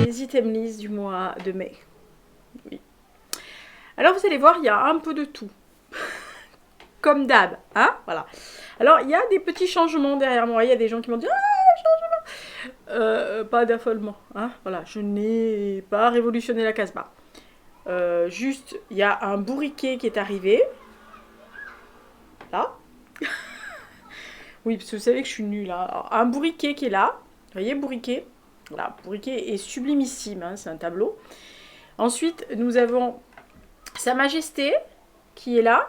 les items list du mois de mai. Oui. Alors vous allez voir, il y a un peu de tout. Comme d'hab, hein, voilà. Alors il y a des petits changements derrière moi, il y a des gens qui m'ont dit « Ah, changement !» Pas d'affolement, hein, voilà, je n'ai pas révolutionné la Casbah. Juste, il y a un bourriquet qui est arrivé. Là. Oui, parce que vous savez que je suis nulle, hein. Alors, un bourriquet qui est là. Vous voyez, bourriquet. Voilà, bourriquet est sublimissime, hein, c'est un tableau. Ensuite, nous avons Sa Majesté qui est là.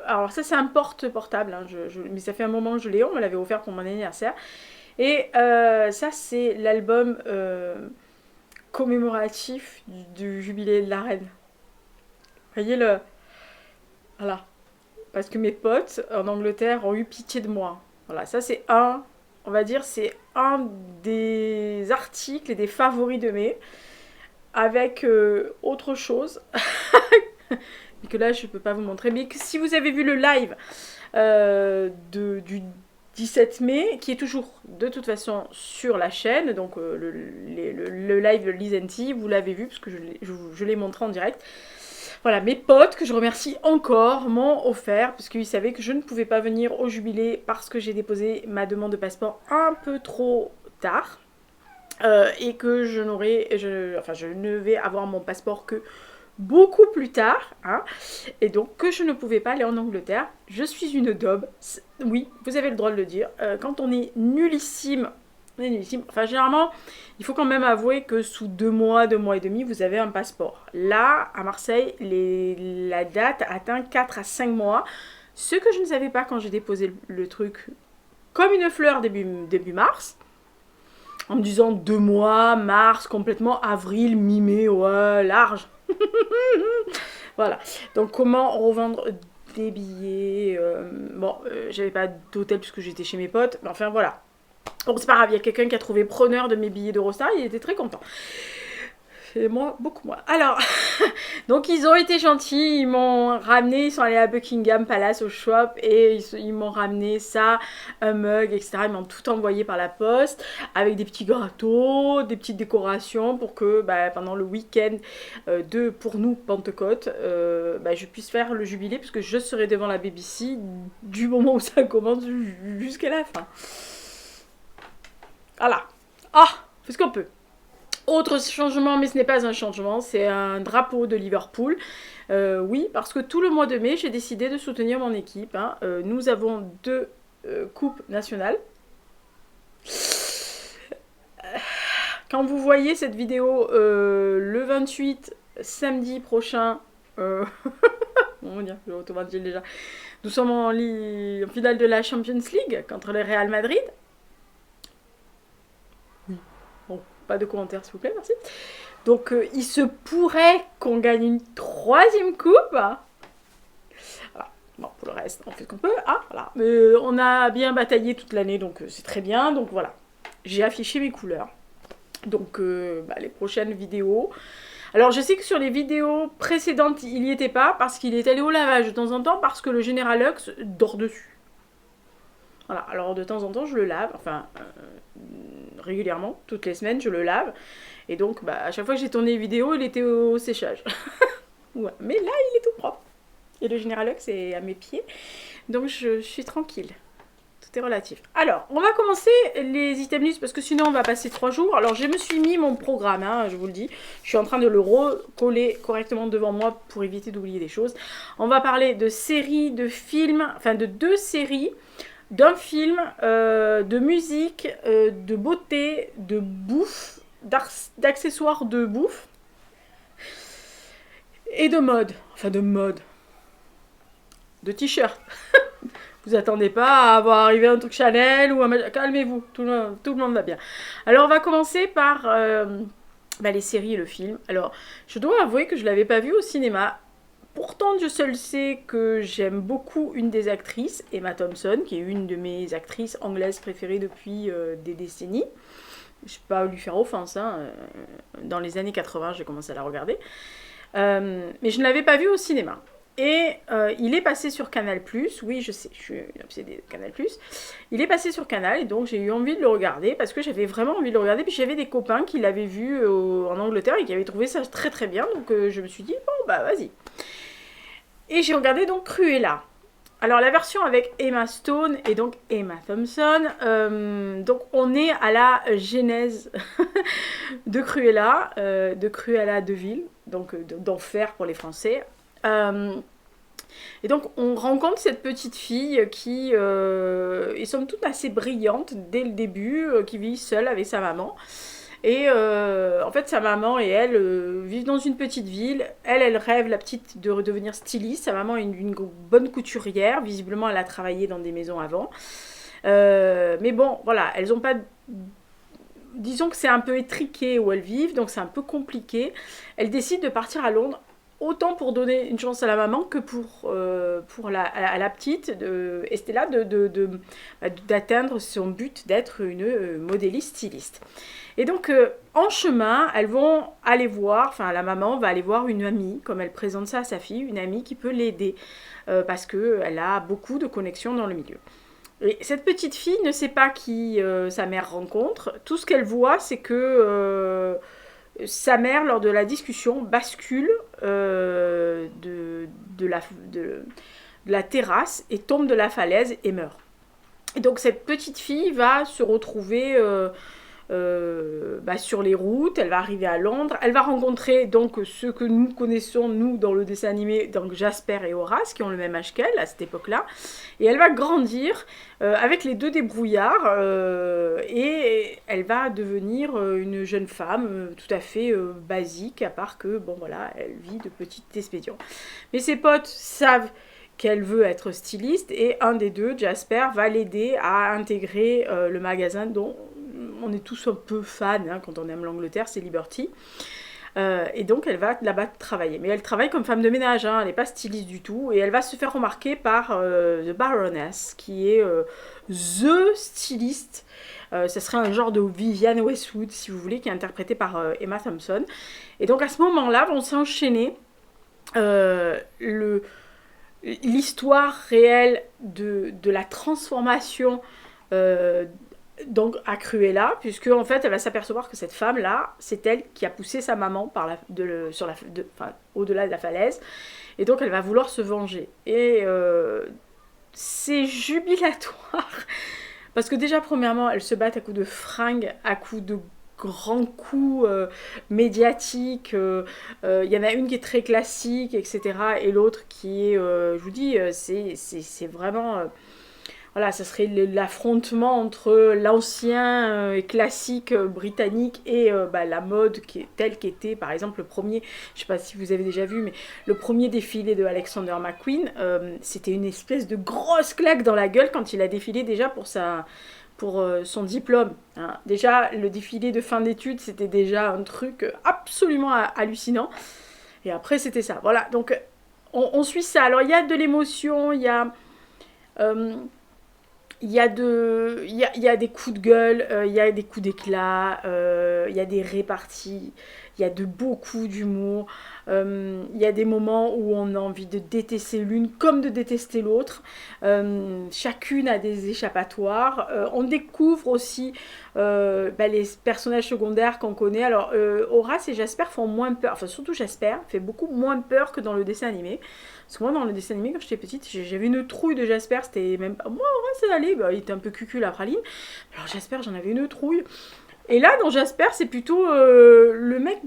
Alors ça, c'est un portable, hein, mais ça fait un moment que je l'ai, on me l'avait offert pour mon anniversaire. Et ça, c'est l'album commémoratif du jubilé de la reine. Vous voyez le... Voilà. Parce que mes potes en Angleterre ont eu pitié de moi. Voilà, ça c'est on va dire, c'est un des articles et des favoris de mai. Avec autre chose. Mais que là, je ne peux pas vous montrer. Mais que si vous avez vu le live du 17 mai, qui est toujours de toute façon sur la chaîne, donc le live de Lizenti, vous l'avez vu, parce que je l'ai montré en direct. Voilà, mes potes, que je remercie encore, m'ont offert, parce qu'ils savaient que je ne pouvais pas venir au jubilé parce que j'ai déposé ma demande de passeport un peu trop tard. Et que je ne vais avoir mon passeport que beaucoup plus tard, hein, et donc que je ne pouvais pas aller en Angleterre. Je suis une daube, oui, vous avez le droit de le dire. Quand on est nullissime, enfin généralement, il faut quand même avouer que sous 2 mois et demi, vous avez un passeport. Là, à Marseille, la date atteint 4 à 5 mois, ce que je ne savais pas quand j'ai déposé le truc comme une fleur début mars. En me disant 2 mois, mars, complètement, avril, mi-mai, ouais, large. Voilà. Donc, comment revendre des billets j'avais pas d'hôtel puisque j'étais chez mes potes. Mais enfin, voilà. Bon, c'est pas grave, il y a quelqu'un qui a trouvé preneur de mes billets d'Eurostar. Il était très content. Et moi, beaucoup moins. Alors, donc ils ont été gentils, ils m'ont ramené, ils sont allés à Buckingham Palace au shop et ils m'ont ramené ça, un mug, etc. Ils m'ont tout envoyé par la poste avec des petits gâteaux, des petites décorations pour que pendant le week-end pour nous, Pentecôte, je puisse faire le jubilé puisque je serai devant la BBC du moment où ça commence jusqu'à la fin. Voilà. Ah, fait ce qu'on peut. Autre changement, mais ce n'est pas un changement, c'est un drapeau de Liverpool. Oui, parce que tout le mois de mai, j'ai décidé de soutenir mon équipe. Hein. Nous avons 2 coupes nationales. Quand vous voyez cette vidéo le 28, samedi prochain, on va dire, je automatise déjà. Nous sommes en finale de la Champions League contre le Real Madrid. Pas de commentaires s'il vous plaît, merci. Donc il se pourrait qu'on gagne une 3e coupe. Voilà. Bon, pour le reste, on fait ce qu'on peut. Ah, voilà. Mais on a bien bataillé toute l'année, donc c'est très bien. Donc voilà, j'ai affiché mes couleurs. Donc les prochaines vidéos. Alors je sais que sur les vidéos précédentes, il n'y était pas parce qu'il est allé au lavage de temps en temps parce que le General Lux dort dessus. Voilà, alors de temps en temps je le lave, enfin régulièrement, toutes les semaines je le lave. Et donc à chaque fois que j'ai tourné une vidéo, il était au séchage. Ouais, mais là il est tout propre. Et le General Lux est à mes pieds. Donc je suis tranquille. Tout est relatif. Alors, on va commencer les items list parce que sinon on va passer 3 jours. Alors je me suis mis mon programme, hein, je vous le dis. Je suis en train de le recoller correctement devant moi pour éviter d'oublier des choses. On va parler de séries, de films, enfin de 2 séries. D'un film, de musique, de beauté, de bouffe, d'accessoires de bouffe et de mode. Enfin de mode. De t-shirt. Vous attendez pas à avoir arrivé un truc Chanel ou un... Calmez-vous, tout le monde va bien. Alors on va commencer par les séries et le film. Alors je dois avouer que je ne l'avais pas vu au cinéma. Pourtant, je seul sais que j'aime beaucoup une des actrices, Emma Thompson, qui est une de mes actrices anglaises préférées depuis des décennies. Je ne vais pas lui faire offense, hein. Dans les années 80, j'ai commencé à la regarder. Mais je ne l'avais pas vue au cinéma. Et il est passé sur Canal+, oui je sais, je suis une obsédée de Canal+, il est passé sur Canal et donc j'ai eu envie de le regarder parce que j'avais vraiment envie de le regarder, puis j'avais des copains qui l'avaient vu en Angleterre et qui avaient trouvé ça très très bien, donc je me suis dit bon bah vas-y. Et j'ai regardé donc Cruella. Alors la version avec Emma Stone et donc Emma Thompson, donc on est à la genèse de Cruella de Vil, donc d'enfer pour les Français. Et donc on rencontre cette petite fille qui est somme toute assez brillante dès le début, qui vit seule avec sa maman. Et en fait, sa maman et elle vivent dans une petite ville. Elle rêve, la petite, de redevenir styliste. Sa maman est une bonne couturière. Visiblement, elle a travaillé dans des maisons avant. Mais bon, voilà, elles n'ont pas... Disons que c'est un peu étriqué où elles vivent, donc c'est un peu compliqué. Elles décident de partir à Londres, autant pour donner une chance à la maman que pour à la petite, Estella, d'atteindre son but d'être une modéliste styliste. Et donc, en chemin, elles vont aller voir, enfin, la maman va aller voir une amie, comme elle présente ça à sa fille, une amie qui peut l'aider, parce qu'elle a beaucoup de connexions dans le milieu. Et cette petite fille ne sait pas qui sa mère rencontre. Tout ce qu'elle voit, c'est que sa mère, lors de la discussion, bascule de la terrasse et tombe de la falaise et meurt. Et donc cette petite fille va se retrouver sur les routes, elle va arriver à Londres, elle va rencontrer donc ceux que nous connaissons, nous, dans le dessin animé, donc Jasper et Horace, qui ont le même âge qu'elle à cette époque-là, et elle va grandir avec les deux débrouillards, et elle va devenir une jeune femme tout à fait basique, à part que, bon voilà, elle vit de petites expédients. Mais ses potes savent qu'elle veut être styliste, et un des deux, Jasper, va l'aider à intégrer le magasin dont on est tous un peu fans quand on aime l'Angleterre, c'est Liberty. Et donc elle va là-bas travailler. Mais elle travaille comme femme de ménage, elle n'est pas styliste du tout. Et elle va se faire remarquer par The Baroness, qui est the styliste. Ça serait un genre de Vivienne Westwood, si vous voulez, qui est interprétée par Emma Thompson. Et donc à ce moment-là, vont s'enchaîner l'histoire réelle de la transformation donc à Cruella, puisque en fait elle va s'apercevoir que cette femme là, c'est elle qui a poussé sa maman au-delà de la falaise, et donc elle va vouloir se venger. Et c'est jubilatoire parce que déjà premièrement elles se battent à coups de fringues, à coups de grands coups médiatiques. Y en a une qui est très classique, etc. Et l'autre qui est, je vous dis, c'est vraiment... voilà, ça serait l'affrontement entre l'ancien classique britannique et la mode telle qu'était, par exemple, le premier, je ne sais pas si vous avez déjà vu, mais le premier défilé de Alexander McQueen, c'était une espèce de grosse claque dans la gueule quand il a défilé déjà pour son diplôme. Hein. Déjà, le défilé de fin d'études, c'était déjà un truc absolument hallucinant. Et après, c'était ça. Voilà, donc on suit ça. Alors, il y a de l'émotion, il y a... il y a des coups de gueule, il y a des coups d'éclat, il y a des réparties, il y a beaucoup d'humour, il y a des moments où on a envie de détester l'une comme de détester l'autre. Chacune a des échappatoires. On découvre aussi les personnages secondaires qu'on connaît. Alors Horace et Jasper font moins peur, enfin surtout Jasper fait beaucoup moins peur que dans le dessin animé. Parce que moi, dans le dessin animé, quand j'étais petite, j'avais une trouille de Jasper. C'était même pas... Moi, ça allait. Il était un peu cucu, la praline. Alors, Jasper, j'en avais une trouille. Et là, dans Jasper, c'est plutôt le mec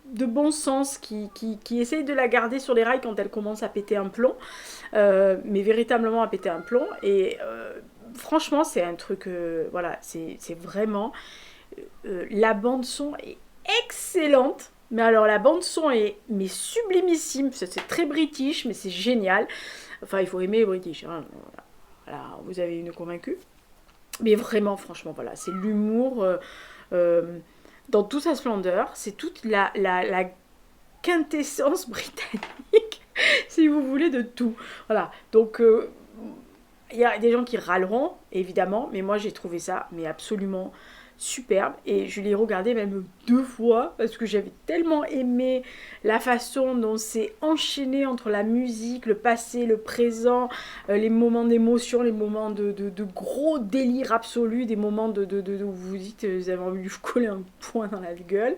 de bon sens qui essaye de la garder sur les rails quand elle commence à péter un plomb. Mais véritablement à péter un plomb. Et franchement, c'est un truc... voilà, c'est vraiment... la bande-son est excellente. Mais alors la bande son est sublimissime, c'est très british, mais c'est génial. Enfin, il faut aimer les british, hein. Voilà, vous avez une convaincue. Mais vraiment, franchement, voilà, c'est l'humour dans toute sa splendeur. C'est toute la quintessence britannique, si vous voulez, de tout. Voilà, donc il y a des gens qui râleront, évidemment, mais moi j'ai trouvé ça mais absolument superbe et je l'ai regardé même 2 fois parce que j'avais tellement aimé la façon dont c'est enchaîné entre la musique, le passé, le présent, les moments d'émotion, les moments de gros délire absolu, des moments où vous vous dites vous avez envie de vous coller un poing dans la gueule.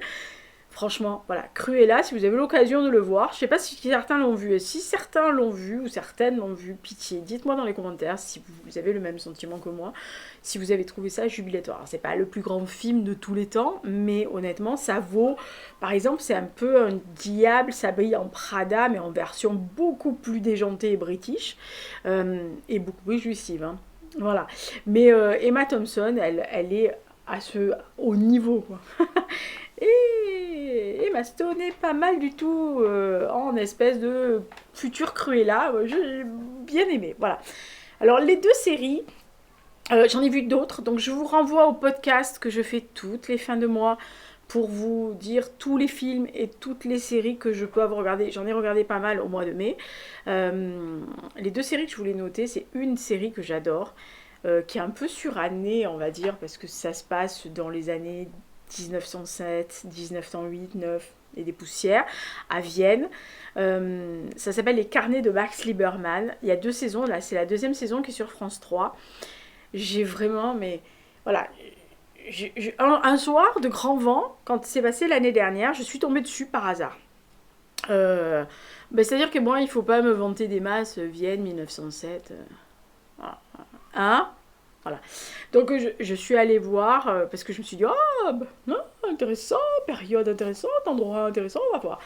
Franchement, voilà, Cruella, si vous avez l'occasion de le voir, je sais pas si certains l'ont vu, et si certains l'ont vu, ou certaines l'ont vu, pitié, dites-moi dans les commentaires si vous avez le même sentiment que moi, si vous avez trouvé ça jubilatoire. Alors, c'est pas le plus grand film de tous les temps, mais honnêtement, ça vaut, par exemple, c'est un peu un diable s'habille en Prada, mais en version beaucoup plus déjantée et british, et beaucoup plus jouissive, hein. Voilà. Mais Emma Thompson, elle est au niveau, quoi. Et Emma Stone est pas mal du tout en espèce de futur Cruella. J'ai bien aimé. Voilà. Alors, les 2 séries, j'en ai vu d'autres. Donc, je vous renvoie au podcast que je fais toutes les fins de mois pour vous dire tous les films et toutes les séries que je peux avoir regardées. J'en ai regardé pas mal au mois de mai. Les 2 séries que je voulais noter, c'est une série que j'adore, qui est un peu surannée, on va dire, parce que ça se passe dans les années 1907, 1908, 9 et des poussières, à Vienne. Ça s'appelle Les Carnets de Max Liebermann. Il y a 2 saisons, là c'est la 2e saison qui est sur France 3. J'ai vraiment, mais voilà, un soir de grand vent, quand c'est passé l'année dernière, je suis tombée dessus par hasard. C'est-à-dire que moi, il ne faut pas me vanter des masses, Vienne 1907. Voilà. Hein? Voilà. Donc je suis allée voir parce que je me suis dit non, intéressant, période intéressante, endroit intéressant, on va voir.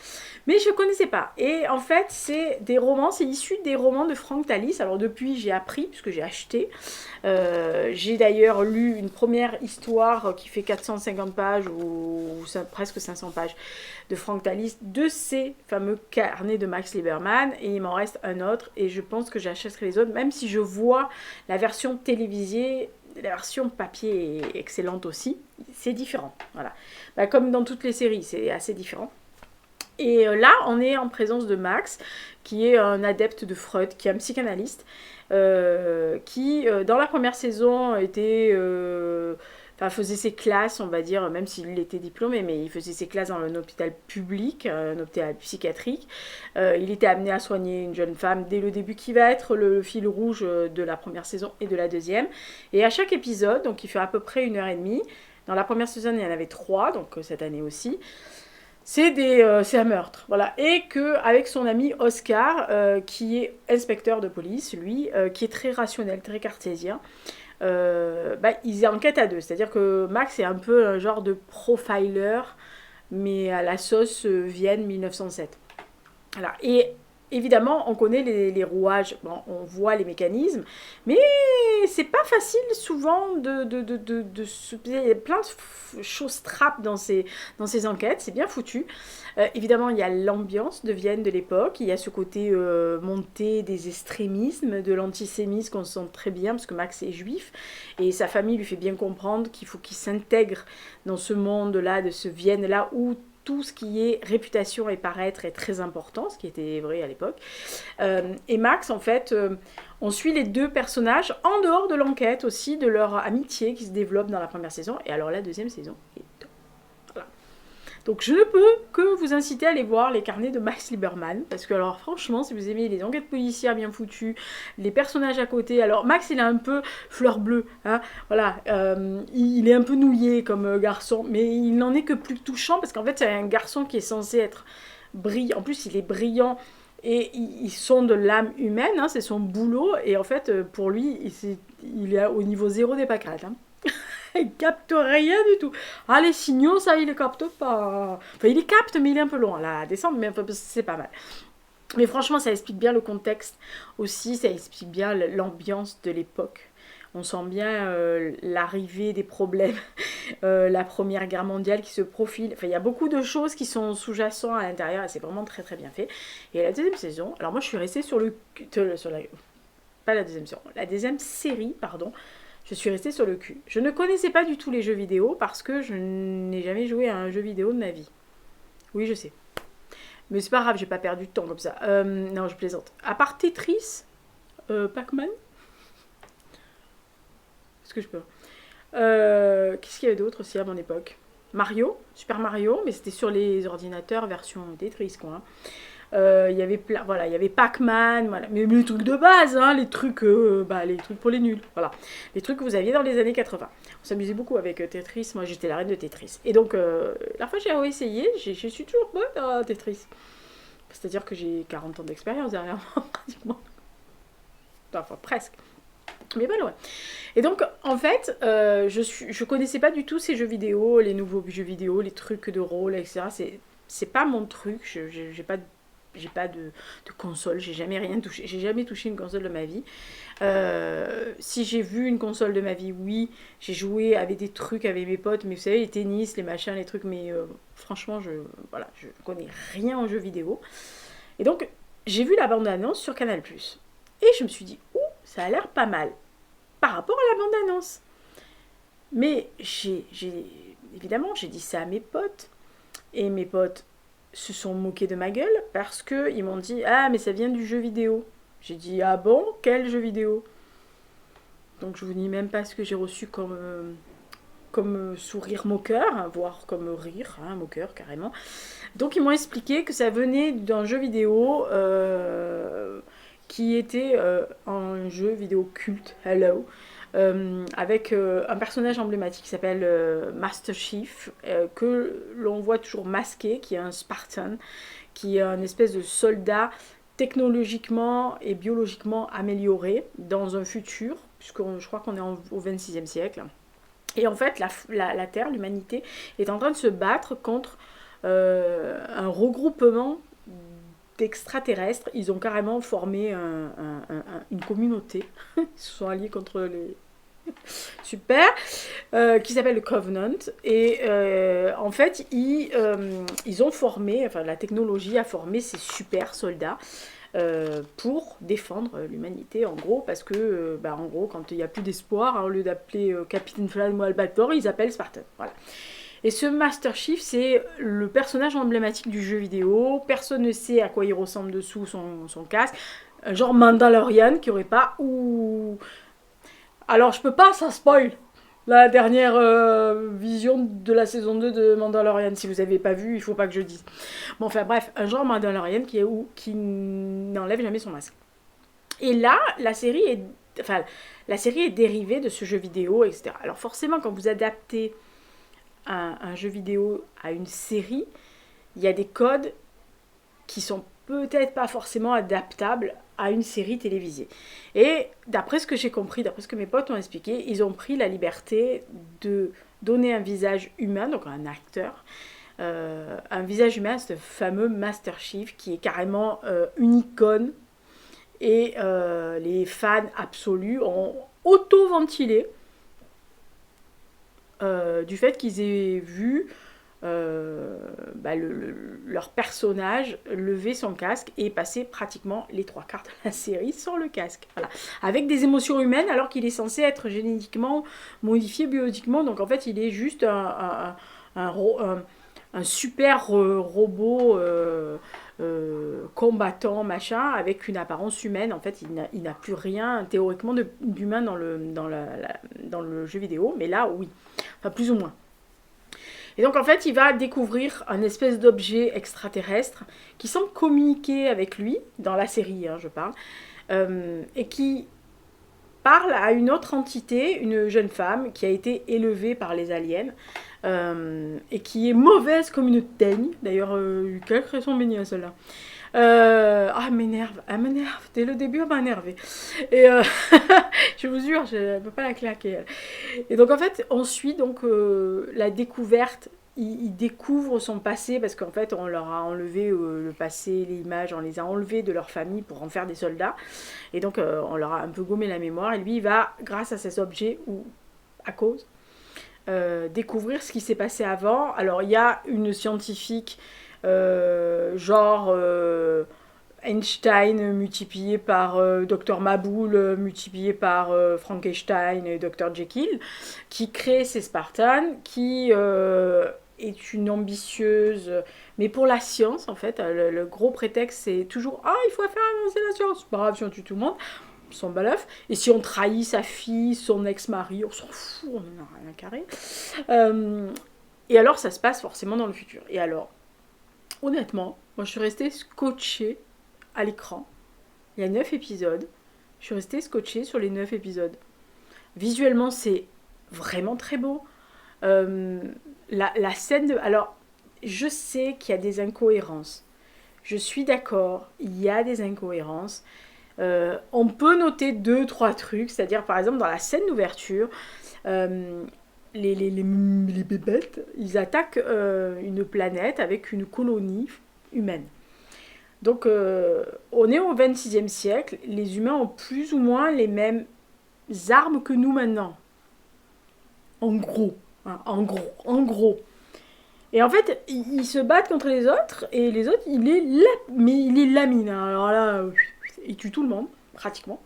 Mais je connaissais pas. Et en fait, c'est des romans, c'est issu des romans de Frank Tallis. Alors depuis, j'ai appris puisque j'ai acheté. J'ai d'ailleurs lu une première histoire qui fait 450 pages ou presque 500 pages de Frank Tallis, de ces fameux carnets de Max Liebermann, et il m'en reste un autre et je pense que j'achèterai les autres, même si je vois la version télévisée, la version papier est excellente aussi, c'est différent, voilà. Comme dans toutes les séries, c'est assez différent. Et là, on est en présence de Max, qui est un adepte de Freud, qui est un psychanalyste, qui, dans la première saison, faisait ses classes, on va dire, même s'il était diplômé, mais il faisait ses classes dans un hôpital public, un hôpital psychiatrique. Il était amené à soigner une jeune femme dès le début, qui va être le fil rouge de la première saison et de la 2e. Et à chaque épisode, donc il fait à peu près 1h30, dans la première saison, il y en avait 3, donc cette année aussi, c'est un meurtre, voilà. Et qu'avec son ami Oscar, qui est inspecteur de police, lui, qui est très rationnel, très cartésien, ils enquêtent à 2. C'est-à-dire que Max est un peu un genre de profiler, mais à la sauce Vienne 1907. Voilà. Et évidemment, on connaît les rouages, bon, on voit les mécanismes, mais c'est pas facile souvent il y a plein de choses trappes dans ces enquêtes, c'est bien foutu. Évidemment, il y a l'ambiance de Vienne de l'époque, il y a ce côté monté des extrémismes, de l'antisémisme qu'on sent très bien, parce que Max est juif, et sa famille lui fait bien comprendre qu'il faut qu'il s'intègre dans ce monde-là, de ce Vienne-là, où tout ce qui est réputation et paraître est très important, ce qui était vrai à l'époque. Et Max, en fait, on suit les 2 personnages en dehors de l'enquête aussi, de leur amitié qui se développe dans la première saison. Et alors la 2e saison est top. Voilà. Donc je ne peux que vous inciter à aller voir les carnets de Max Liebermann, parce que alors franchement, si vous aimez les enquêtes policières bien foutues, les personnages à côté, alors Max il est un peu fleur bleue, hein, voilà, il est un peu nouillé comme garçon, mais il n'en est que plus touchant, parce qu'en fait c'est un garçon qui est censé être brillant, en plus il est brillant, et ils sont de l'âme humaine, hein, c'est son boulot, et en fait pour lui, il est au niveau 0 des pâquerettes, hein. Il capte rien du tout. Ah, les signaux, ça, il les capte pas. Enfin, il les capte, mais il est un peu long à la descente, mais c'est pas mal. Mais franchement, ça explique bien le contexte aussi, ça explique bien l'ambiance de l'époque. On sent bien l'arrivée des problèmes, la Première Guerre mondiale qui se profile. Enfin, il y a beaucoup de choses qui sont sous-jacentes à l'intérieur et c'est vraiment très très bien fait. Et la 2e saison, alors moi je suis restée pas la 2e saison, la 2e série, pardon. Je suis restée sur le cul. Je ne connaissais pas du tout les jeux vidéo parce que je n'ai jamais joué à un jeu vidéo de ma vie. Oui, je sais. Mais c'est pas grave, j'ai pas perdu de temps comme ça. Non, je plaisante. À part Tetris, Pac-Man, est-ce que je peux Qu'est-ce qu'il y avait d'autre aussi à mon époque? Mario, Super Mario, mais c'était sur les ordinateurs version Tetris, quoi. Il y avait plein, voilà, il y avait Pac-Man, voilà. Mais les trucs de base, hein, les trucs pour les nuls, voilà. Les trucs que vous aviez dans les années 80. On s'amusait beaucoup avec Tetris, moi j'étais la reine de Tetris. Et donc, la fois j'ai essayé, je suis toujours bonne à Tetris. C'est-à-dire que j'ai 40 ans d'expérience derrière moi, pratiquement. Enfin, presque. Mais pas loin. Et donc, en fait, je connaissais pas du tout ces jeux vidéo, les nouveaux jeux vidéo, les trucs de rôle, etc. C'est pas mon truc. J'ai pas de console. J'ai jamais rien touché. J'ai jamais touché une console de ma vie. Si j'ai vu une console de ma vie, oui. J'ai joué avec des trucs avec mes potes, mais vous savez, les tennis, les machins, les trucs. Mais franchement, voilà, je connais rien aux jeux vidéo. Et donc, j'ai vu la bande-annonce sur Canal+. Et je me suis dit, ouh, ça a l'air pas mal par rapport à la bande-annonce. Mais évidemment, j'ai dit ça à mes potes. Et mes potes se sont moqués de ma gueule parce qu'ils m'ont dit, ah, mais ça vient du jeu vidéo. J'ai dit, ah bon, quel jeu vidéo? Donc je vous dis même pas ce que j'ai reçu comme sourire moqueur, voire comme rire, hein, moqueur carrément. Donc ils m'ont expliqué que ça venait d'un jeu vidéo qui était un jeu vidéo culte, Hello, avec un personnage emblématique qui s'appelle Master Chief, que l'on voit toujours masqué, qui est un Spartan, qui est un espèce de soldat technologiquement et biologiquement amélioré dans un futur, puisque je crois qu'on est au 26e siècle. Et en fait, la Terre, l'humanité, est en train de se battre contre un regroupement d'extraterrestres. Ils ont carrément formé une communauté. Ils se sont alliés contre les... Super, qui s'appelle le Covenant. Et en fait, ils ont formé, enfin la technologie a formé ces super soldats pour défendre l'humanité, en gros, parce que, en gros, quand il n'y a plus d'espoir, hein, au lieu d'appeler Capitaine Flamme ou Albator, ils appellent Spartan. Voilà. Et ce Master Chief, c'est le personnage emblématique du jeu vidéo. Personne ne sait à quoi il ressemble dessous son casque. Genre Mandalorian qui aurait pas... Ou... Alors, je peux pas, ça spoil la dernière vision de la saison 2 de Mandalorian. Si vous n'avez pas vu, il faut pas que je dise. Bon, enfin bref, un genre Mandalorian qui n'enlève jamais son masque. Et là, la série est dérivée de ce jeu vidéo, etc. Alors forcément, quand vous adaptez un jeu vidéo à une série, il y a des codes qui sont peut-être pas forcément adaptables à une série télévisée. Et d'après ce que j'ai compris, d'après ce que mes potes ont expliqué, ils ont pris la liberté de donner un visage humain, donc un acteur, un visage humain, ce fameux Master Chief qui est carrément une icône. Et les fans absolus ont auto-ventilé du fait qu'ils aient vu leur personnage lever son casque et passer pratiquement les 3/4 de la série sans le casque. Voilà. Avec des émotions humaines alors qu'il est censé être génétiquement modifié biologiquement. Donc en fait il est juste un super robot combattant machin avec une apparence humaine. En fait il n'a plus rien théoriquement d'humain dans le jeu vidéo, mais là oui, enfin plus ou moins. Et donc en fait il va découvrir un espèce d'objet extraterrestre qui semble communiquer avec lui, dans la série hein, je parle, et qui parle à une autre entité, une jeune femme qui a été élevée par les aliens et qui est mauvaise comme une teigne. D'ailleurs, quelle raison bénie à celle-là. Elle m'énerve, dès le début elle m'a énervé. Et je vous jure, je ne peux pas la claquer. Et donc en fait, on suit donc la découverte. Il découvre son passé parce qu'en fait on leur a enlevé le passé, les images, on les a enlevés de leur famille pour en faire des soldats. Et donc on leur a un peu gommé la mémoire. Et lui il va, grâce à ces objets ou à cause, découvrir ce qui s'est passé avant. Alors il y a une scientifique genre Einstein multiplié par Dr Maboul multiplié par Frankenstein et Dr Jekyll qui crée ces Spartans qui est une ambitieuse mais pour la science en fait le gros prétexte c'est toujours il faut faire avancer la science, c'est pas grave si on tue tout le monde. son bluff. Et si on trahit sa fille, son ex-mari, on s'en fout, on n'en a rien à carrer. Et alors, ça se passe forcément dans le futur. Et alors, honnêtement, moi, je suis restée scotchée à l'écran. Il y a 9 épisodes. Je suis restée scotchée sur les 9 épisodes. Visuellement, c'est vraiment très beau. La scène de... Alors, je sais qu'il y a des incohérences. Je suis d'accord, il y a des incohérences. On peut noter 2-3 trucs, c'est-à-dire par exemple dans la scène d'ouverture, les bébêtes, ils attaquent une planète avec une colonie humaine. Donc on est au 26e siècle, les humains ont plus ou moins les mêmes armes que nous maintenant. En gros, hein, en gros. Et en fait, ils se battent contre les autres, et les autres, il les lamine. Alors là, il tue tout le monde, pratiquement.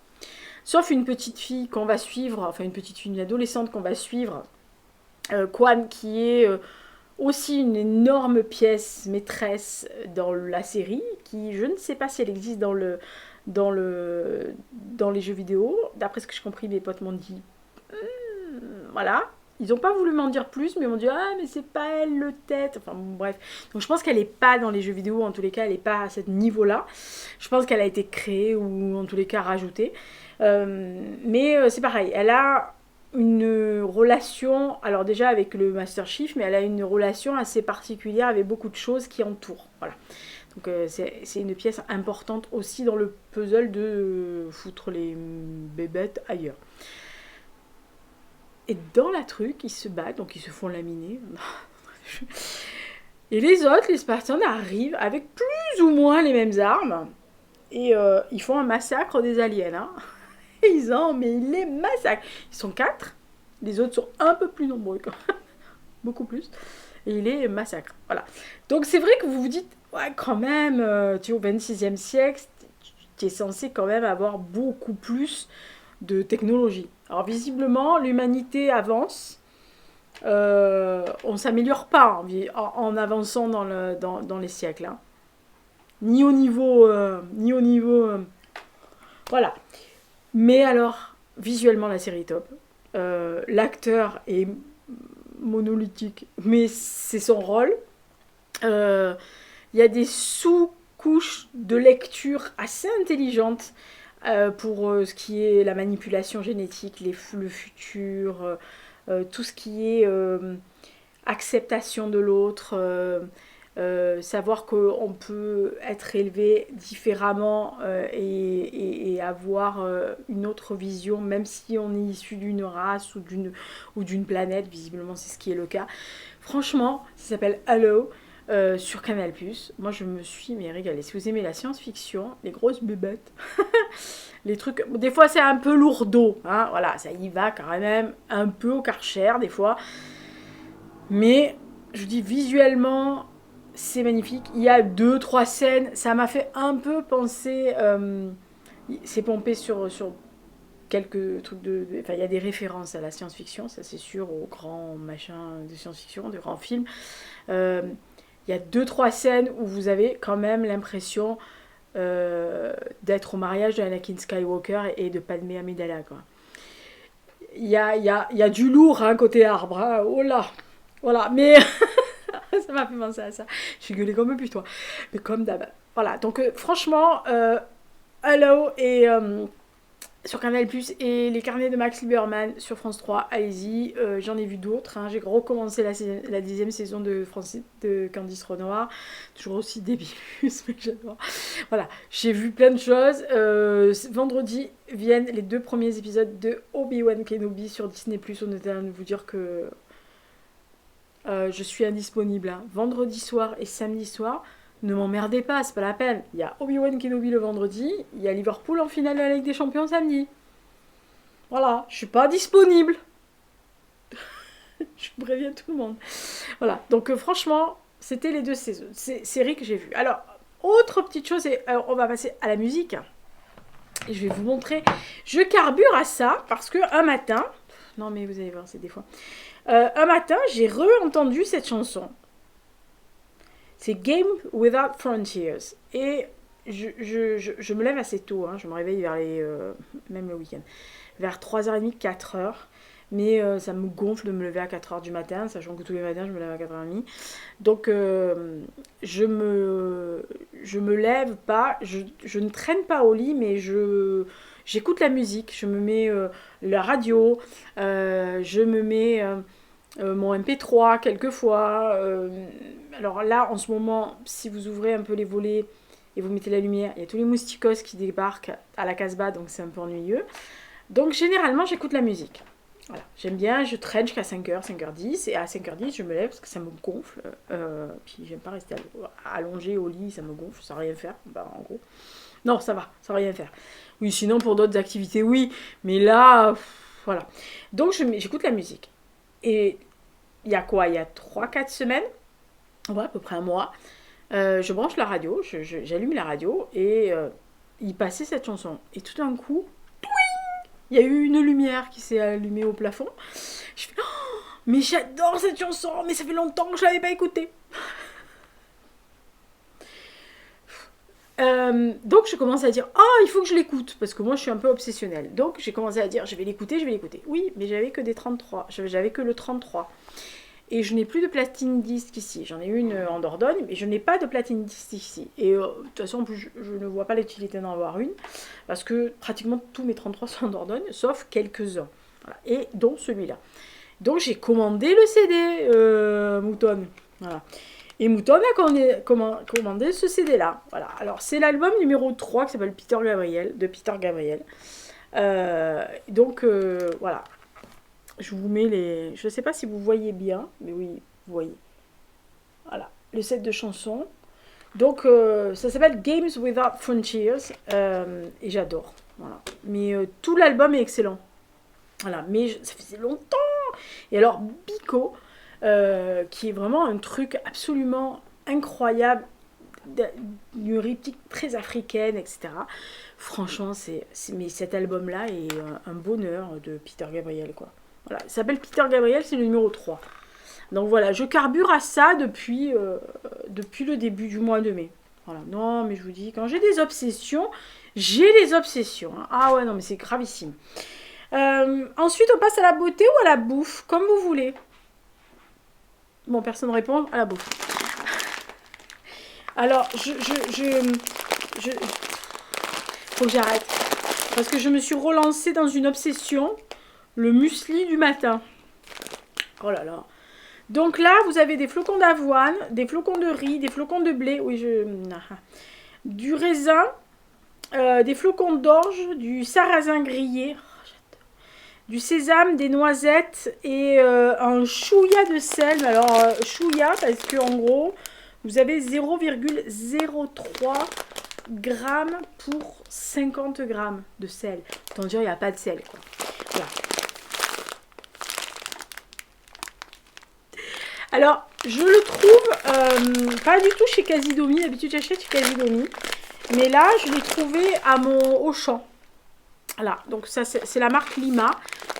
Sauf une petite fille qu'on va suivre, enfin une petite fille, une adolescente qu'on va suivre, Quan, qui est aussi une énorme pièce maîtresse dans la série, qui, je ne sais pas si elle existe dans les jeux vidéo. D'après ce que j'ai compris, mes potes m'ont dit, voilà. Ils n'ont pas voulu m'en dire plus, mais ils m'ont dit ah mais c'est pas elle le tête. Enfin bon, bref. Donc je pense qu'elle n'est pas dans les jeux vidéo, en tous les cas elle n'est pas à ce niveau-là. Je pense qu'elle a été créée ou en tous les cas rajoutée. Mais c'est pareil, elle a une relation, alors déjà avec le Master Chief, mais elle a une relation assez particulière avec beaucoup de choses qui entourent. Voilà. Donc c'est une pièce importante aussi dans le puzzle de foutre les bébêtes ailleurs. Et dans la truc, ils se battent, donc ils se font laminer. Et les autres, les Spartians, arrivent avec plus ou moins les mêmes armes. Et ils font un massacre des aliens. Hein. Et ils les massacrent. Ils sont 4. Les autres sont un peu plus nombreux. Beaucoup plus. Et ils les massacrent. Voilà. Donc c'est vrai que vous vous dites, ouais, quand même, tu es au 26e siècle, tu es censé quand même avoir beaucoup plus de technologie. Alors visiblement, l'humanité avance. On ne s'améliore pas en avançant dans les siècles. Hein. Ni au niveau... voilà. Mais alors, visuellement, la série est top. L'acteur est monolithique, mais c'est son rôle. Il y a des sous-couches de lecture assez intelligentes. Pour ce qui est la manipulation génétique, le futur, tout ce qui est acceptation de l'autre, savoir qu'on peut être élevé différemment et avoir une autre vision, même si on est issu d'une race ou d'une planète, visiblement c'est ce qui est le cas. Franchement, ça s'appelle Hello. Sur Canal+. Moi, je me suis régalée. Si vous aimez la science-fiction, les grosses bébêtes, les trucs... Des fois, c'est un peu lourdeau. Hein, voilà, ça y va quand même un peu au Karcher, des fois. Mais, je vous dis, visuellement, c'est magnifique. Il y a 2-3 scènes. Ça m'a fait un peu penser... c'est pompé sur quelques trucs Enfin, il y a des références à la science-fiction, ça c'est sûr, aux grands machins de science-fiction, de grands films. Il y a 2-3 scènes où vous avez quand même l'impression d'être au mariage de Anakin Skywalker et de Padmé Amidala, quoi. Il y a du lourd, hein, côté arbre. Hein. Oh là. Voilà, mais... ça m'a fait penser à ça. J'ai gueulé comme un putois. Mais comme d'hab. Voilà, donc franchement, Hello et... sur Canal+, et les carnets de Max Lieberman sur France 3, allez-y, j'en ai vu d'autres, hein. J'ai recommencé la 10e saison de Candice Renoir, toujours aussi débile, mais j'adore. Voilà, j'ai vu plein de choses. Vendredi viennent les 2 premiers épisodes de Obi-Wan Kenobi sur Disney+, on était à vous dire que je suis indisponible, hein. Vendredi soir et samedi soir. Ne m'emmerdez pas, c'est pas la peine. Il y a Obi-Wan Kenobi le vendredi, il y a Liverpool en finale de la Ligue des Champions samedi. Voilà, je suis pas disponible. Je préviens tout le monde. Voilà, donc franchement, c'était les 2 séries que j'ai vues. Alors, autre petite chose, on va passer à la musique. Et je vais vous montrer. Je carbure à ça parce que un matin... Non mais vous allez voir, c'est des fois... un matin, j'ai re-entendu cette chanson. C'est Game Without Frontiers. Et je me lève assez tôt, hein, je me réveille vers même le week-end, vers 3h30, 4h. Mais ça me gonfle de me lever à 4h du matin, sachant que tous les matins je me lève à 4h30. Donc je me lève pas, je ne traîne pas au lit, mais j'écoute la musique, je me mets la radio, je me mets mon MP3 quelquefois. Alors là, en ce moment, si vous ouvrez un peu les volets et vous mettez la lumière, il y a tous les mousticos qui débarquent à la Casbah, donc c'est un peu ennuyeux. Donc généralement, j'écoute la musique. Voilà. J'aime bien, je traîne jusqu'à 5h, 5h10, et à 5h10, je me lève parce que ça me gonfle. Puis j'aime pas rester allongée au lit, ça me gonfle, ça va rien faire, bah, en gros. Non, ça va rien faire. Oui, sinon pour d'autres activités, oui, mais là, voilà. Donc j'écoute la musique. Et il y a quoi? Il y a 3-4 semaines, ouais, à peu près un mois, je branche la radio, j'allume la radio, et il passait cette chanson. Et tout d'un coup, il y a eu une lumière qui s'est allumée au plafond. Je fais, oh, mais j'adore cette chanson, mais ça fait longtemps que je l'avais pas écoutée. Donc je commence à dire, oh, il faut que je l'écoute, parce que moi je suis un peu obsessionnelle. Donc j'ai commencé à dire, je vais l'écouter. Oui, mais j'avais que des 33, j'avais que le 33. Et je n'ai plus de platine disque ici. J'en ai une en Dordogne, mais je n'ai pas de platine disque ici. Et de toute façon, je ne vois pas l'utilité d'en avoir une, parce que pratiquement tous mes 33 sont en Dordogne, sauf quelques-uns. Voilà. Et dont celui-là. Donc j'ai commandé le CD Mouton. Voilà. Et Mouton a commandé ce CD-là. Voilà. Alors c'est l'album numéro 3 qui s'appelle de Peter Gabriel. Donc voilà. Je vous mets les... Je ne sais pas si vous voyez bien, mais oui, vous voyez. Voilà, le set de chansons. Donc, ça s'appelle Games Without Frontiers, et j'adore. Voilà. Mais tout l'album est excellent. Voilà, mais ça faisait longtemps. Et alors, Biko, qui est vraiment un truc absolument incroyable, d'une rythmique très africaine, etc. Franchement, mais cet album-là est un bonheur de Peter Gabriel, quoi. Voilà, il s'appelle Peter Gabriel, c'est le numéro 3. Donc voilà, je carbure à ça depuis le début du mois de mai. Voilà, non, mais je vous dis, quand j'ai des obsessions, j'ai des obsessions. Hein. Ah ouais, non, mais c'est gravissime. Ensuite, on passe à la beauté ou à la bouffe, comme vous voulez. Bon, personne ne répond, à la bouffe. Alors, faut que j'arrête. Parce que je me suis relancée dans une obsession. Le muesli du matin. Oh là là. Donc là, vous avez des flocons d'avoine, des flocons de riz, des flocons de blé, du raisin, des flocons d'orge, du sarrasin grillé, du sésame, des noisettes et un chouïa de sel. Alors, chouïa, parce que en gros, vous avez 0,03 grammes pour 50 grammes de sel. Autant dire, il n'y a pas de sel, quoi. Voilà. Alors, je le trouve pas du tout chez Casidomi. D'habitude, j'achète chez Casidomi. Mais là, je l'ai trouvé à mon Auchan. Voilà, donc ça, c'est la marque Lima.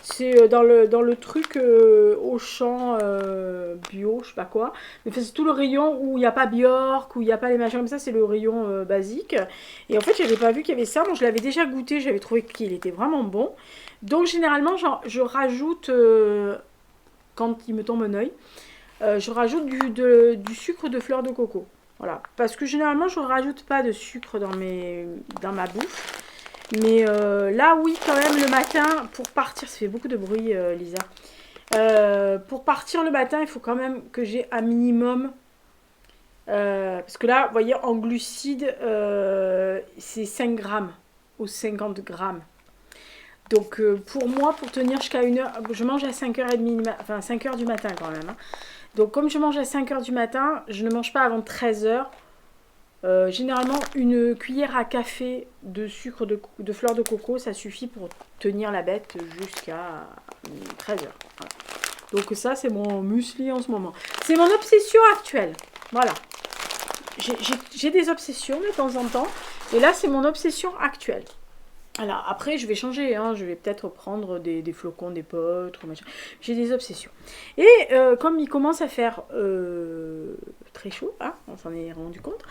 C'est dans le truc Auchan bio, je sais pas quoi. Mais c'est tout le rayon où il n'y a pas Bjork, où il n'y a pas les machins comme ça. C'est le rayon basique. Et en fait, je n'avais pas vu qu'il y avait ça. Moi, je l'avais déjà goûté. J'avais trouvé qu'il était vraiment bon. Donc, généralement, je rajoute, quand il me tombe un œil, je rajoute du sucre de fleur de coco. Voilà. Parce que généralement, je ne rajoute pas de sucre dans ma bouffe. Mais là, oui, quand même, le matin, pour partir... Ça fait beaucoup de bruit, Lisa. Pour partir le matin, il faut quand même que j'ai un minimum... parce que là, vous voyez, en glucides, c'est 5 grammes ou 50 grammes. Donc, pour moi, pour tenir jusqu'à 1h... Je mange à 5h30, enfin 5h du matin quand même. Hein. Donc, comme je mange à 5h du matin, je ne mange pas avant 13h. Généralement, une cuillère à café de sucre de fleur de coco, ça suffit pour tenir la bête jusqu'à 13h. Voilà. Donc ça, c'est mon muesli en ce moment. C'est mon obsession actuelle. Voilà. J'ai des obsessions de temps en temps. Et là, c'est mon obsession actuelle. Alors, après, je vais changer. Hein. Je vais peut-être prendre des flocons, des potes. J'ai des obsessions. Et comme il commence à faire très chaud, hein, on s'en est rendu compte,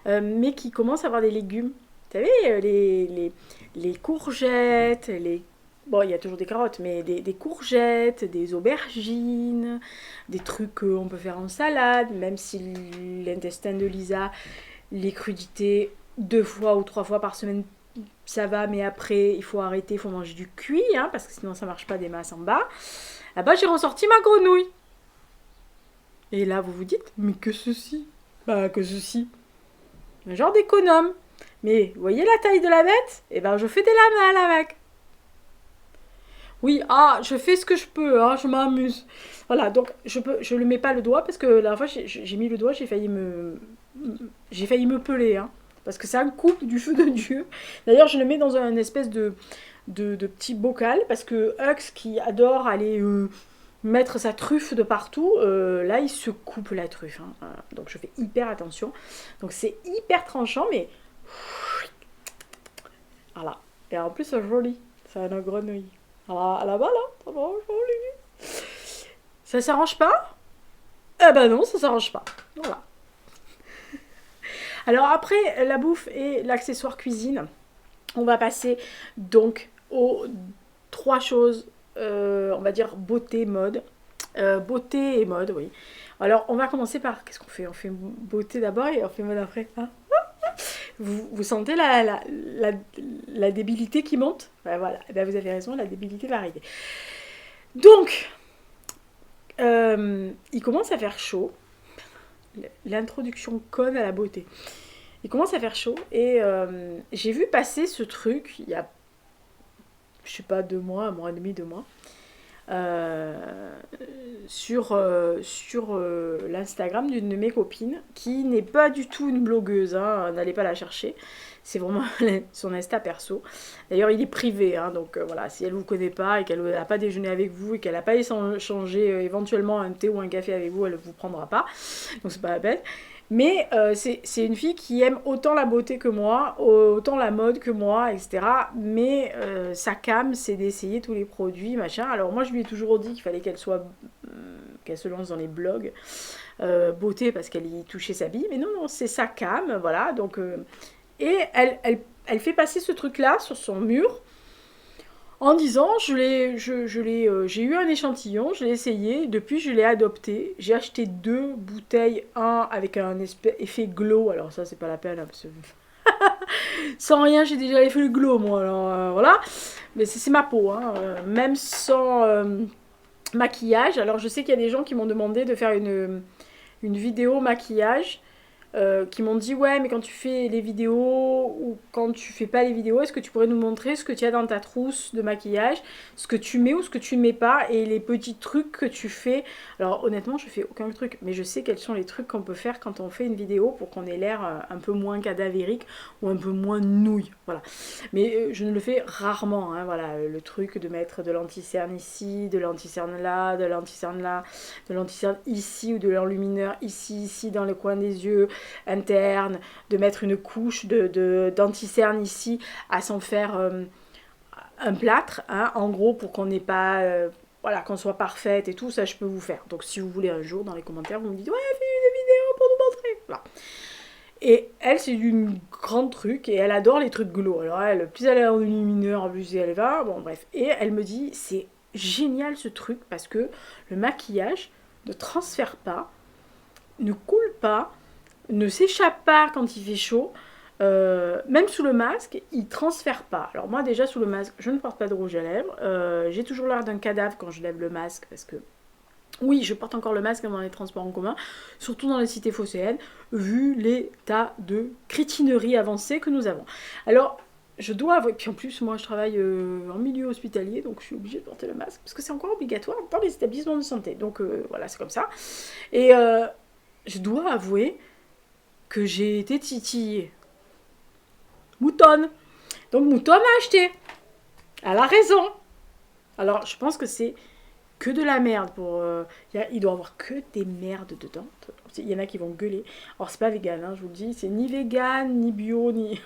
mais qui commence à avoir des légumes. Vous savez, les courgettes, bon, il y a toujours des carottes, mais des courgettes, des aubergines, des trucs qu'on peut faire en salade, même si l'intestin de Lisa, les crudités 2 fois ou 3 fois par semaine, ça va, mais après, il faut arrêter, il faut manger du cuit, hein, parce que sinon ça marche pas des masses en bas. Là-bas, j'ai ressorti ma grenouille. Et là, vous vous dites, mais que ceci? Bah, que ceci. Un genre d'économe. Mais, vous voyez la taille de la bête? Eh ben, je fais des lamelles avec. Oui, je fais ce que je peux, hein, je m'amuse. Voilà, donc je le mets pas le doigt parce que la dernière fois j'ai mis le doigt, j'ai failli me peler, hein, parce que ça me coupe du feu de Dieu. D'ailleurs, je le mets dans un espèce de petit bocal parce que Hux qui adore aller mettre sa truffe de partout, là il se coupe la truffe, hein. Donc je fais hyper attention. Donc c'est hyper tranchant, mais voilà. Et en plus c'est joli, c'est une grenouille. À la balle, hein, ça va, joli. Ça s'arrange pas? Eh ben non, ça s'arrange pas. Voilà. Alors après la bouffe et l'accessoire cuisine, on va passer donc aux 3 choses, on va dire beauté, mode. Beauté et mode, oui. Alors on va commencer par, qu'est-ce qu'on fait? On fait beauté d'abord et on fait mode après, hein. Vous sentez la débilité qui monte? Ben voilà, ben vous avez raison, la débilité va arriver. Donc, il commence à faire chaud. L'introduction conne à la beauté. Il commence à faire chaud et j'ai vu passer ce truc il y a, je sais pas, 2 mois, 1 mois et demi, 2 mois, sur l'Instagram d'une de mes copines qui n'est pas du tout une blogueuse, hein, n'allez pas la chercher, c'est vraiment son Insta perso. D'ailleurs il est privé, hein, donc voilà, si elle vous connaît pas et qu'elle n'a pas déjeuné avec vous et qu'elle n'a pas échangé éventuellement un thé ou un café avec vous, elle ne vous prendra pas, donc c'est pas la peine. Mais c'est une fille qui aime autant la beauté que moi, autant la mode que moi, etc. Mais sa came, c'est d'essayer tous les produits, machin. Alors moi, je lui ai toujours dit qu'il fallait qu'elle se lance dans les blogs beauté parce qu'elle y touchait sa bille. Mais non, non, c'est sa came, voilà. Donc, et elle fait passer ce truc-là sur son mur en disant, j'ai eu un échantillon, je l'ai essayé, depuis je l'ai adopté, j'ai acheté 2 bouteilles, un avec un effet glow, alors ça c'est pas la peine, hein, parce que sans rien j'ai déjà l'effet glow moi, alors voilà, mais c'est ma peau, hein, même sans maquillage. Alors je sais qu'il y a des gens qui m'ont demandé de faire une vidéo maquillage, qui m'ont dit ouais mais quand tu fais les vidéos ou quand tu fais pas les vidéos, est-ce que tu pourrais nous montrer ce que tu as dans ta trousse de maquillage, ce que tu mets ou ce que tu mets pas et les petits trucs que tu fais. Alors honnêtement je fais aucun truc, mais je sais quels sont les trucs qu'on peut faire quand on fait une vidéo pour qu'on ait l'air un peu moins cadavérique ou un peu moins nouille, voilà. Mais je ne le fais rarement, hein, voilà, le truc de mettre de l'anti-cerne ici, de l'anti-cerne là, de l'anti-cerne là, de l'anti-cerne ici ou de l'enlumineur ici dans le coin des yeux interne, de mettre une couche d'anti-cerne ici à s'en faire un plâtre, hein, en gros pour qu'on n'ait pas voilà, qu'on soit parfaite et tout, ça je peux vous faire. Donc si vous voulez un jour dans les commentaires vous me dites ouais fais une vidéo pour nous montrer, voilà. Et elle c'est une grande truc et elle adore les trucs glow. Alors elle, plus elle est en lumineur, plus elle va, bon bref. Et elle me dit c'est génial ce truc parce que le maquillage ne transfère pas, ne coule pas, ne s'échappe pas quand il fait chaud, même sous le masque, il transfère pas. Alors moi déjà sous le masque, je ne porte pas de rouge à lèvres, j'ai toujours l'air d'un cadavre quand je lève le masque, parce que oui, je porte encore le masque dans les transports en commun, surtout dans les cités phocéennes, vu l'état de crétinerie avancée que nous avons. Alors, je dois avouer, puis en plus moi je travaille en milieu hospitalier, donc je suis obligée de porter le masque, parce que c'est encore obligatoire dans les établissements de santé, donc voilà, c'est comme ça. Et je dois avouer que j'ai été titillée. Moutonne. Donc Moutonne a acheté. Elle a raison. Alors je pense que c'est que de la merde pour... il doit y avoir que des merdes dedans. Il y en a qui vont gueuler. Alors c'est pas vegan, hein, je vous le dis. C'est ni vegan, ni bio, ni...